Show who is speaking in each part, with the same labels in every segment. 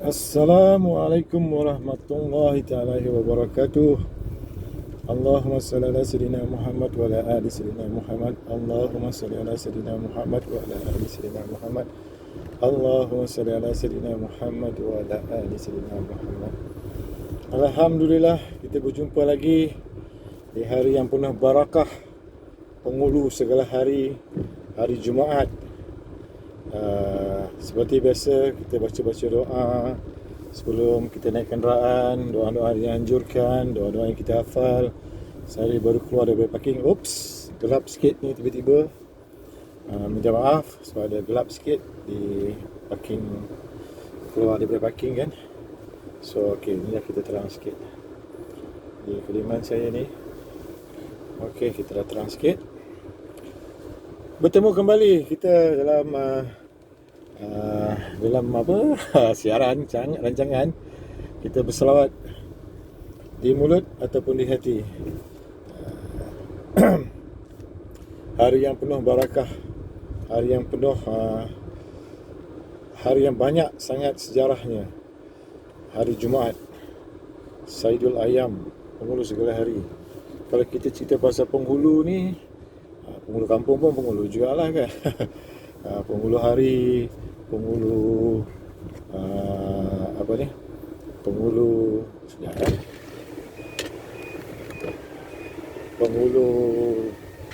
Speaker 1: Assalamualaikum warahmatullahi ta'ala wabarakatuh. Allahumma salli ala sayyidina Muhammad wa ala ali sayyidina Muhammad. Allahumma salli ala sayyidina Muhammad wa ala ali sayyidina Muhammad. Allahumma salli ala sayyidina Muhammad wa ala ali sayyidina Muhammad. Alhamdulillah, kita berjumpa lagi di hari yang penuh barakah, penghulu segala hari, hari Jumaat. Seperti biasa, kita baca-baca doa sebelum kita naik kenderaan, doa-doa yang dianjurkan, doa-doa yang kita hafal. Saya baru keluar dari parking. Oops, gelap sikit ni tiba-tiba. Minta maaf sebab ada gelap sikit di parking, keluar daripada parking kan. So okey, ni lah kita terang sikit di kediaman saya ni. Okey, kita dah terang sikit. Bertemu kembali kita dalam apa siaran rancangan kita berselawat di mulut ataupun di hati. Hari yang penuh barakah, hari yang penuh hari yang banyak sangat sejarahnya, hari Jumaat, Saidul Ayam, penghulu segala hari. Kalau kita cerita pasal penghulu ni, penghulu kampung pun penghulu jugalah kan. Penghulu hari, penghulu apa ni, penghulu penghulu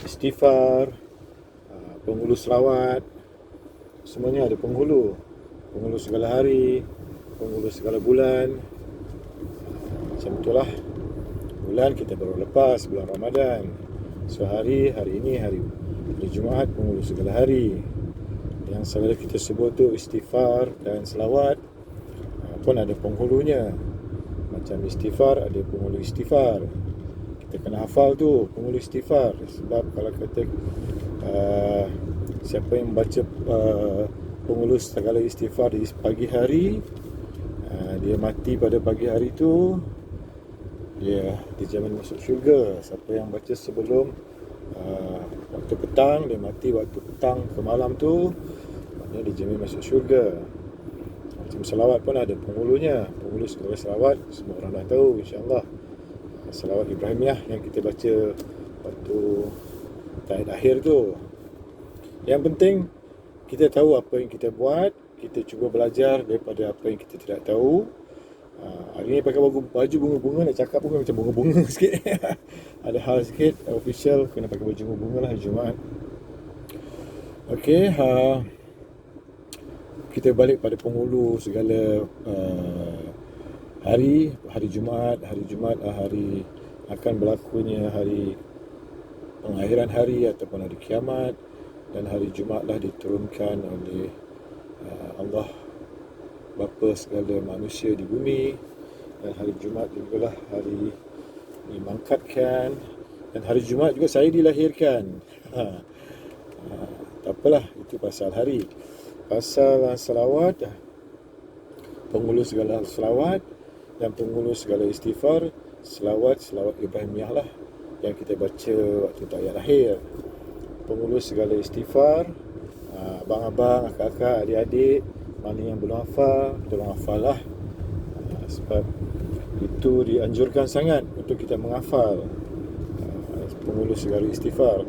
Speaker 1: istighfar, penghulu selawat, semuanya ada penghulu. Penghulu segala hari, penghulu segala bulan. Macam itulah. Bulan kita baru lepas bulan Ramadan. So hari ini hari Jumaat, penghulu segala hari. Yang selalu kita sebut tu istighfar dan selawat pun ada penghulunya. Macam istighfar ada penghulu istighfar. Kita kena hafal tu penghulu istighfar. Sebab kalau kata siapa yang baca penghulu segala istighfar di pagi hari, dia mati pada pagi hari tu, dia dijamin masuk syurga. Siapa yang baca sebelum waktu petang, dia mati waktu petang ke malam tu, maknanya dijamin masuk syurga. Macam selawat pun ada penghulunya. Penghulu segala selawat semua orang dah tahu, insyaAllah. Selawat Ibrahimiyah yang kita baca waktu tahiyat akhir tu. Yang penting kita tahu apa yang kita buat, kita cuba belajar daripada apa yang kita tidak tahu. Hari ni pakai baju bunga-bunga, nak cakap pun macam bunga-bunga sikit. Ada hal sikit official, kena pakai baju bunga-bunga lah hari Jumaat. Okey, kita balik pada penghulu segala hari Jumaat. Hari Jumaat hari akan berlakunya hari pengakhiran hari ataupun hari kiamat, dan hari Jumaat lah diturunkan oleh Allah Bapa segala manusia di bumi, dan hari Jumaat jugalah hari dimangkatkan, dan hari Jumaat juga saya dilahirkan. Tak apalah, itu pasal hari. Pasal selawat, penghulu segala selawat dan penghulu segala istighfar, selawat Ibrahimiyah lah yang kita baca waktu tahiyat akhir. Penghulu segala istighfar, abang-abang, akak-akak, adik-adik, mana yang belum hafal, tolong hafal lah. Sebab itu dianjurkan sangat untuk kita menghafal penghulu segala istighfar.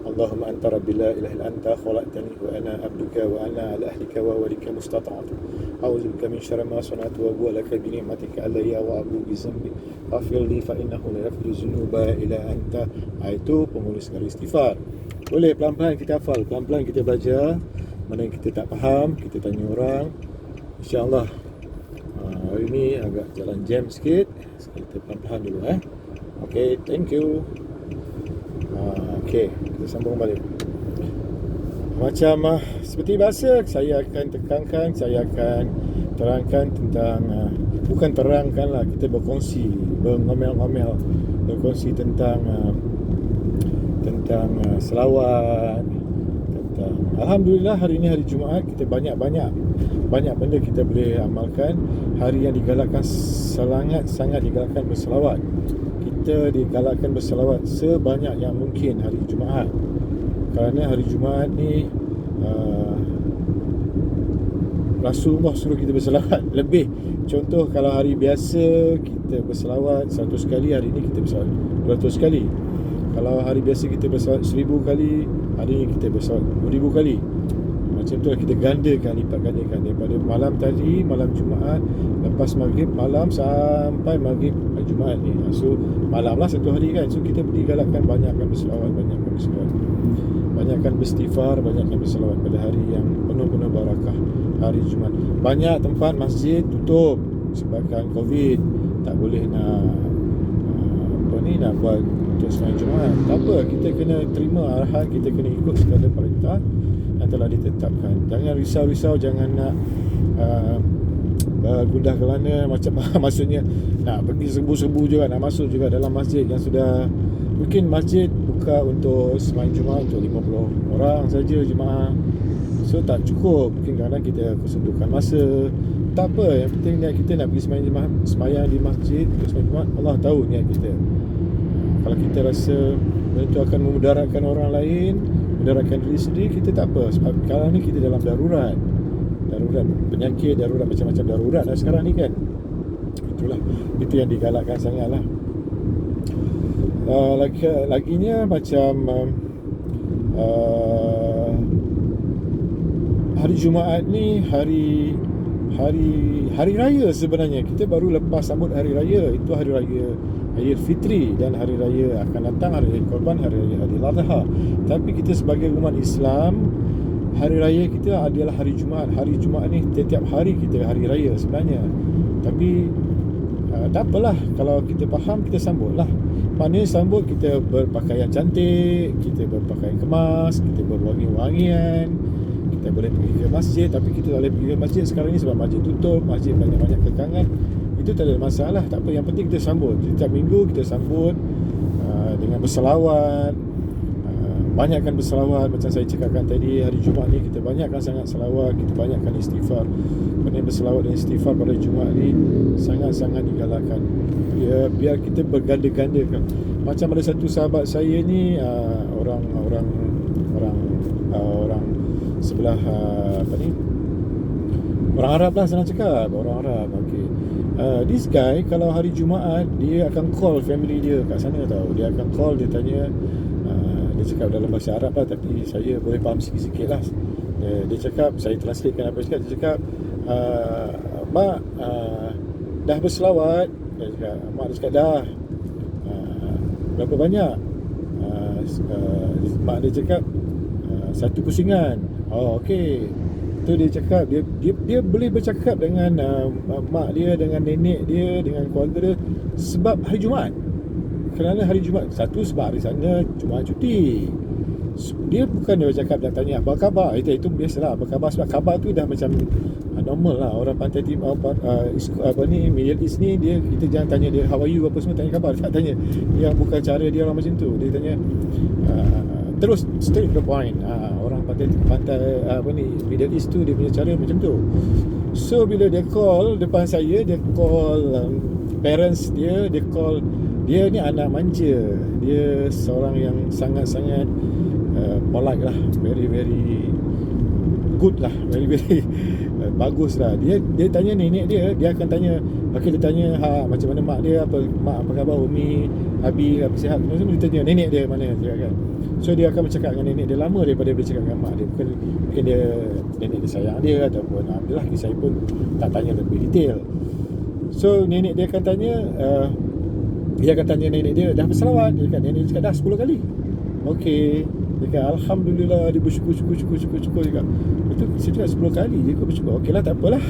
Speaker 1: Allahumma anta rabbi la ilaha illa anta khalaqtani wa ana abduka wa ana ala ahlika wa walika mustata'tu. A'udzu bika min syarri ma sana'tu wa abu'u laka bi ni'matika alayya wa abu'u bi dhanbi faghfir li fa innahu la yaghfiru dzunuba illa anta. Itu penghulu segala istighfar. Boleh pelan-pelan kita hafal, pelan-pelan kita belajar. Mana yang kita tak faham, kita tanya orang, insyaAllah. Hari ni agak jalan jam sikit, kita pelan-pelan dulu Okay, thank you. Okay, kita sambung balik. Macam seperti biasa, saya akan tekankan, saya akan terangkan tentang bukan terangkan lah, kita berkongsi, berngomel-ngomel, berkongsi tentang selawat. Alhamdulillah, hari ini hari Jumaat, kita banyak benda kita boleh amalkan. Hari yang digalakkan sangat digalakkan berselawat. Kita digalakkan berselawat sebanyak yang mungkin hari Jumaat. Kerana hari Jumaat ni Rasulullah suruh kita berselawat lebih. Contoh, kalau hari biasa kita berselawat 100 kali, hari ini kita berselawat 200 kali. Kalau hari biasa kita berselawat 1000 kali, hari ini kita berselawat 2000 kali. Macam tu kita gandakan, lipat gandakan daripada malam tadi, malam Jumaat, lepas maghrib, malam sampai maghrib Jumaat ni. So malam lah satu hari kan. So kita digalakkan banyakkan berselawat, banyakkan beristighfar, banyakkan berselawat pada hari yang penuh-penuh barakah, hari Jumaat. Banyak tempat masjid tutup sebabkan Covid, tak boleh nak buat untuk sembahyang Jumaat. Tak apa, kita kena terima arahan, kita kena ikut segala perintah yang telah ditetapkan. Jangan risau-risau, jangan nak gundah gelana macam maksudnya nak pergi serbu-serbu juga, nak masuk juga dalam masjid yang sudah, mungkin masjid buka untuk sembahyang Jumaat untuk 50 orang saja jemaah. So tak cukup, mungkin kadang kita kesundukan masa. Tak apa, yang penting niat kita nak pergi sembahyang di masjid untuk sembahyang Jumaat. Allah tahu niat kita. Kalau kita rasa itu akan memudaratkan orang lain, mudaratkan diri sendiri, kita tak apa. Sebab sekarang ni kita dalam darurat penyakit, darurat macam-macam darurat lah sekarang ni kan. Itulah, itu yang digalakkan sangat lah. Laginya macam hari Jumaat ni hari raya sebenarnya. Kita baru lepas sambut hari raya, itu hari raya Aidilfitri, dan hari raya akan datang, hari raya Korban, hari raya Aidiladha. Tapi kita sebagai umat Islam, hari raya kita adalah hari Jumaat. Hari Jumaat ni setiap hari kita hari raya sebenarnya. Tapi tak apalah, kalau kita faham, kita sambut lah. Maknanya sambut, kita berpakaian cantik, kita berpakaian kemas, kita berwangi-wangian, kita boleh pergi ke masjid. Tapi kita tak boleh pergi ke masjid sekarang ni sebab masjid tutup, masjid banyak-banyak kekangan. Itu tak ada masalah, tak apa. Yang penting kita sambut. Setiap minggu kita sambut dengan berselawat, banyakkan berselawat. Macam saya cakapkan tadi, hari Jumaat ni kita banyakkan sangat selawat, kita banyakkan istighfar. Kerana berselawat dan istighfar pada Jumaat ni sangat-sangat digalakkan. Biar kita berganda-gandakan. Macam ada satu sahabat saya ni, orang sebelah orang Arab lah, senang cakap, orang Arab. Okay. This guy kalau hari Jumaat dia akan call family dia kat sana tau. Dia akan call, dia tanya, dia cakap dalam bahasa Arab lah, tapi saya boleh faham sikit-sikit lah. Dia cakap, saya translatekan apa dia cakap. Dia cakap, Mak, dah berselawat? Dia cakap, Mak dia cakap dah. Berapa banyak? Mak dia cakap, 1 pusingan. Oh, okey. Tu dia cakap, dia boleh bercakap dengan mak dia, dengan nenek dia, dengan keluarga dia, sebab hari Jumaat. Kerana hari Jumaat, satu sebab hari sana Jumaat cuti. Dia bukan dia bercakap dan tanya apa khabar. Itu biasalah, apa khabar. Sebab khabar tu dah macam normal lah. Orang pantai timur, Middle East ni, kita jangan tanya dia how are you apa semua, tanya khabar. Tak tanya. Yang bukan cara dia orang macam tu. Dia tanya terus straight to the point. Orang pantai Middle East tu dia punya cara macam tu. So bila dia call depan saya, dia call parents dia call. Dia ni anak manja. Dia seorang yang sangat-sangat polite lah, very good lah, very bagus lah. Dia tanya nenek dia akan tanya, okay, dia tanya macam mana mak dia, apa khabar, Umi, Abi, apa sihat, semua dia tanya nenek dia mana dia kan. So dia akan bercakap dengan nenek dia lama daripada dia bercakap dengan mak dia. Mungkin dia nenek dia sayang dia, ataupun alhamdulillah saya pun tak tanya lebih detail. So nenek dia akan tanya, dia akan tanya nenek dia, dah berselawat? Dia cakap, nenek dia cakap dah 10 kali. Okey. Dia kata alhamdulillah, dia bersyukur juga. Betul, saya cakap 10 kali dia kau bersyukur. Okeylah, tak apalah.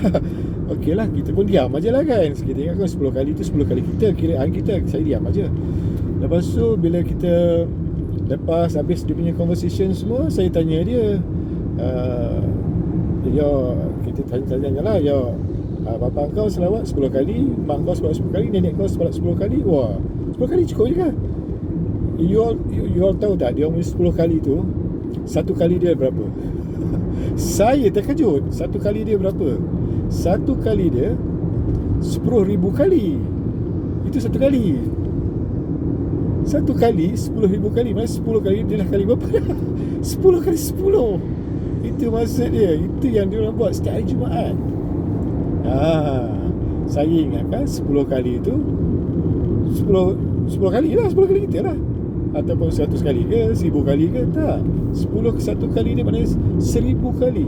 Speaker 1: Okeylah, kita pun diam ajalah kan. Kita ingatkan 10 kali tu 10 kali kita, kiraan kita, saya diam aja. Lepas tu bila kita lepas habis dia punya conversation semua, saya tanya dia, kita tanya-tanya lah, bapa kau selawat 10 kali, mak kau selawat 10 kali, nenek kau selawat 10 kali. Wah, 10 kali cukup je kan? You all tahu tak, dia punya 10 kali tu, satu kali dia berapa? Saya terkejut. Satu kali dia berapa? Satu kali dia 10,000 kali. Itu satu kali. Satu kali 10,000 kali. Maksudnya 10 kali dia dah kali berapa? 10 kali 10. Itu maksud dia. Itu yang dia orang buat setiap hari Jumaat. Saya ingatkan 10 kali tu 10 kali lah, 10 kali kita lah, ataupun 100 kali ke 1000 kali ke. Tak, 10 ke 1 kali dia maknanya 1000 kali.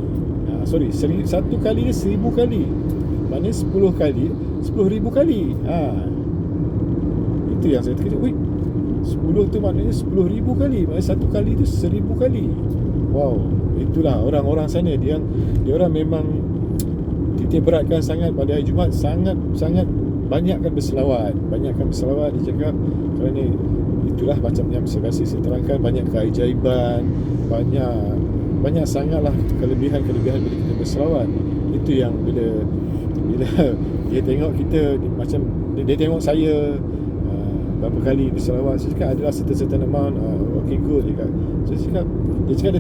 Speaker 1: Satu kali dia 1000 kali, maknanya 10 kali 10,000 kali. Itu yang saya terkejut. 10 tu maknanya 10,000 kali, maknanya satu kali tu 1000 kali. Wow, itulah orang-orang sana. Dia orang memang titik beratkan sangat pada hari Jumaat. Sangat banyakkan berselawat. Dia cakap kerana itulah macam yang biasa saya terangkan, banyak keajaiban, banyak sangatlah kelebihan bila kita berselawat. Itu yang bila dia tengok kita, macam dia tengok saya berapa kali berselawat, saya cakap adalah certain amount. Okay, good. Dia cakap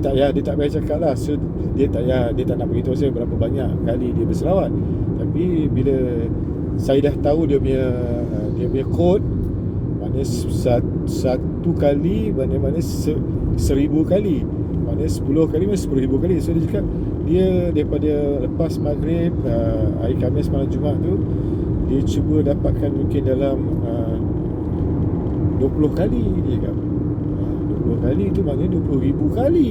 Speaker 1: dia tak payah cakap lah. So dia tak nak beritahu saya berapa banyak kali dia berselawat. Tapi bila saya dah tahu dia punya code, maknanya satu kali maknanya 1000 kali, maknanya 10 kali maknanya 10,000 kali. So dia cakap dia daripada lepas maghrib hari Khamis malam Jumaat tu, dia cuba dapatkan mungkin dalam 20 kali. Dia cakap 20 kali tu maknanya 20,000 kali.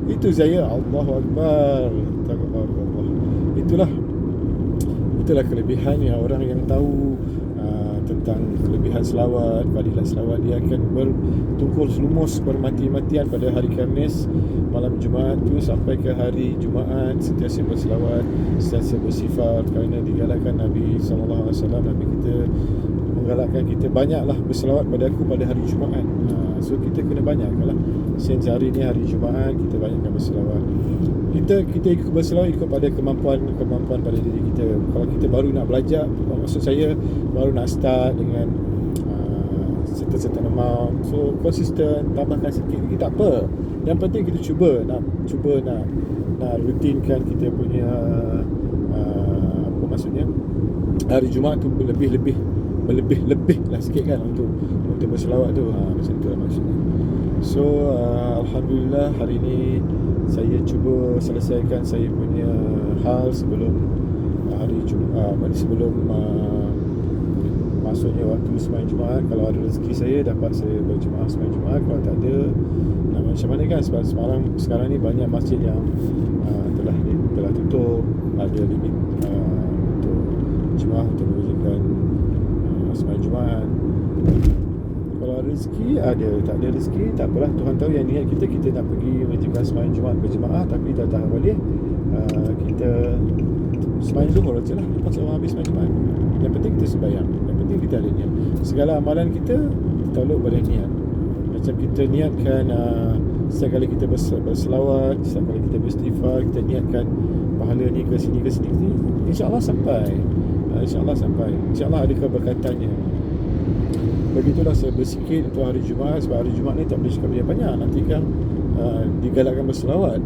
Speaker 1: Itu saya, Allahu Akbar, Takbir. Itulah kelebihan yang orang yang tahu tentang kelebihan selawat, fadilah selawat. Dia akan bertungkur lumus bermati-matian pada hari Khamis malam Jumaat tu sampai ke hari Jumaat, sentiasa berselawat, sentiasa bersifar, kerana digalakkan Nabi SAW, Nabi kita menggalakkan kita banyaklah berselawat pada aku pada hari Jumaat. So kita kena banyakkanlah. Since hari ni hari Jumaat, kita banyakkan berselawat. Kita ikut berselawat ikut pada kemampuan pada diri kita. Kalau kita baru nak belajar, maksud saya baru nak start dengan certain amount, so konsisten, tambahkan sikit lagi tak apa. Yang penting kita cuba nak rutinkan kita punya apa maksudnya, hari Jumaat tu lebih lah sikit kan untuk berselawat tu. Macam tu lah maksudnya. So Alhamdulillah hari ni saya cuba selesaikan saya punya hal sebelum hari Jumaat, sebelum masuknya waktu sembahyang Jumaat. Kalau ada rezeki saya dapat saya berjemaah sembahyang Jumaat, kalau tak ada macam mana kan. Sebab sekarang ni banyak masjid yang telah tutup, ada limit untuk jemaah untuk mengerjakan sembahyang Jumaat. Kalau ada rezeki ada, tak ada rezeki tak apalah. Tuhan tahu yang niat kita nak pergi mengerjakan sembahyang Jumaat berjemaah, tapi tak boleh. Kita sembahyang Zuhur je lah, lepas orang habis sembahyang Jumaat. Yang penting kita sembahyang, yang penting kita ada niat. Segala amalan kita takluk pada niat. Macam kita niatkan setiap kali kita berselawat, setiap kali kita beristighfar, kita niatkan pahala ni ke sini, InsyaAllah sampai. InsyaAllah ada keberkatannya. Begitulah saya bersikir untuk hari Jumaat. Sebab hari Jumaat ni tak boleh cakap banyak. Nanti kan digalakkan berselawat.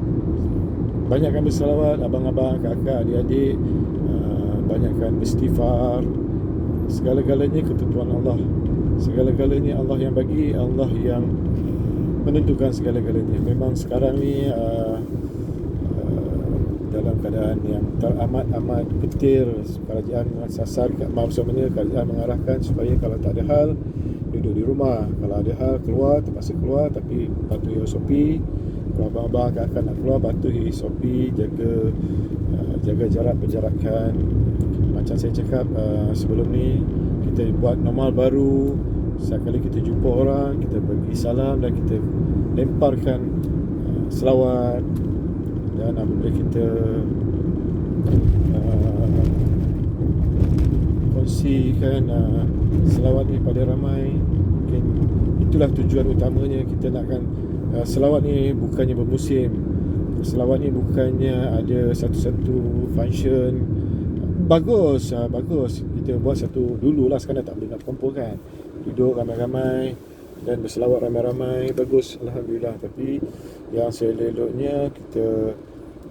Speaker 1: Banyakkan berselawat, abang-abang, kakak, adik-adik, banyakkan beristighfar. Segala-galanya ketentuan Allah. Segala-galanya Allah yang bagi, Allah yang menentukan segala-galanya. Memang sekarang ni dalam keadaan yang teramat-amat petir. Kerajaan sasar, maksudnya kerajaan mengarahkan supaya kalau tak ada hal, duduk di rumah. Kalau ada hal, keluar, terpaksa keluar, tapi patuhi SOP. Kalau abang-abang kakak nak keluar, patuhi SOP, jaga jarak, penjarakan. Macam saya cakap sebelum ni, kita buat normal baru. Setiap kali kita jumpa orang, kita bagi salam dan kita lemparkan selawat. Dan apabila kita kongsikan selawat ni pada ramai, mungkin itulah tujuan utamanya. Kita nakkan selawat ni bukannya bermusim. Selawat ni bukannya ada satu-satu function. Bagus. Kita buat satu dululah, sekarang tak boleh nak kumpul kan. Duduk ramai-ramai dan berselawat ramai-ramai, bagus, Alhamdulillah. Tapi yang seleloknya kita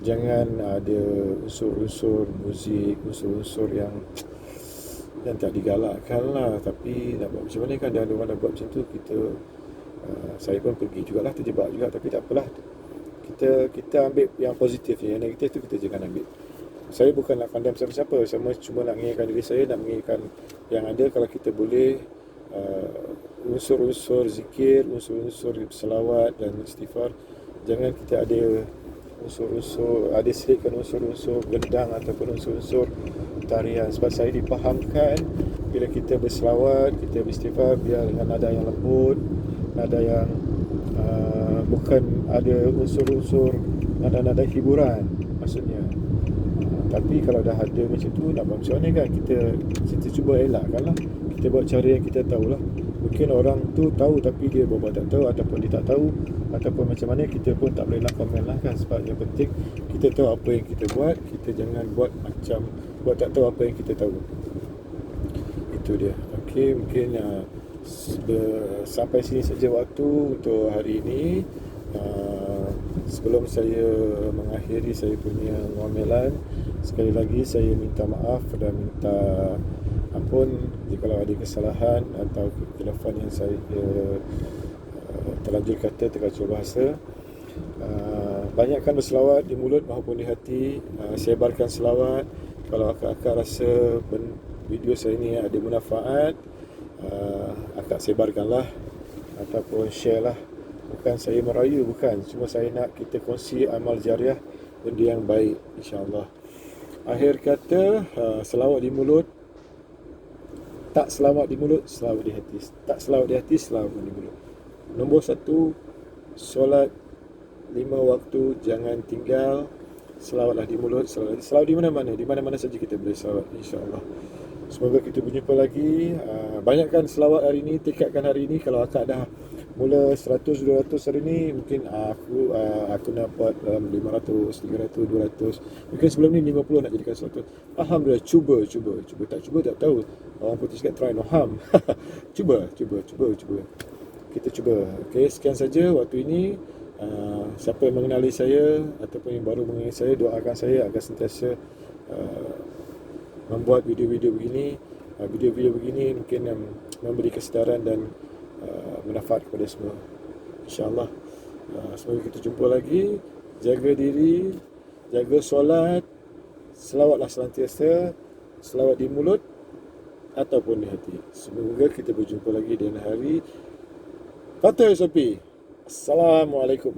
Speaker 1: jangan ada unsur-unsur muzik, unsur-unsur yang tak digalakkan lah. Tapi nak buat macam mana kan, ada orang nak buat macam tu. Saya pun pergi jugalah, terjebak juga. Tapi tak apalah, kita ambil yang positif, yang negatif tu kita jangan ambil. Saya bukan nak pandang siapa-siapa, saya cuma nak mengingatkan diri saya, nak mengingatkan yang ada. Kalau kita boleh unsur-unsur zikir, unsur-unsur selawat dan istighfar, jangan kita ada unsur-unsur, ada selitkan unsur-unsur gendang ataupun unsur-unsur tarian. Sebab saya dipahamkan bila kita berselawat, kita beristighfar, biar dengan nada yang lembut, nada yang bukan ada unsur-unsur nada-nada hiburan maksudnya. Tapi kalau dah ada macam tu, nak buat macam mana kan? Kita cuba elakkan lah. Kita buat cara yang kita tahulah. Mungkin orang tu tahu tapi dia buat tak tahu, ataupun dia tak tahu, ataupun macam mana, kita pun tak boleh nak komen lah kan. Sebab yang penting kita tahu apa yang kita buat. Kita jangan buat macam buat tak tahu apa yang kita tahu. Itu dia. Okey, mungkin sampai sini saja waktu untuk hari ini. Sebelum saya mengakhiri saya punya muamalan, sekali lagi saya minta maaf dan minta ampun jika ada kesalahan atau kekhilafan yang saya terlanjur kata, terkacau bahasa. Banyakkan berselawat di mulut maupun di hati. Sebarkan selawat. Kalau akak-akak rasa video saya ni ada manfaat, akak sebarkanlah ataupun share lah. Bukan saya merayu, bukan. Cuma saya nak kita kongsi amal jariah, benda yang baik, insya-Allah. Akhir kata, selawat di mulut, tak selawat di mulut, selawat di hati. Tak selawat di hati, selawat di mulut. Nombor 1, solat 5 waktu jangan tinggal. Selawatlah di mulut, selawat di mana-mana, di mana-mana saja kita boleh selawat, insya-Allah. Semoga kita berjumpa lagi. Banyakkan selawat hari ini, tekadkan hari ini. Kalau akak dah mula 100-200 hari ni, mungkin aku nak buat dalam 500, 300, 200. Mungkin sebelum ni 50 nak jadikan 100. Alhamdulillah, cuba. Tak cuba tak tahu. Orang putih cakap try no harm. Cuba. Kita cuba. Okey, sekian saja waktu ini. Siapa yang mengenali saya ataupun yang baru mengenali saya, doakan saya agar sentiasa membuat video-video begini. Video-video begini mungkin memberi kesedaran dan manfaat kepada semua, insya-Allah. Semoga kita jumpa lagi. Jaga diri, jaga solat, selawatlah senantiasa, selawat di mulut ataupun di hati. Semoga kita berjumpa lagi di hari Fatah Sopi. Assalamualaikum.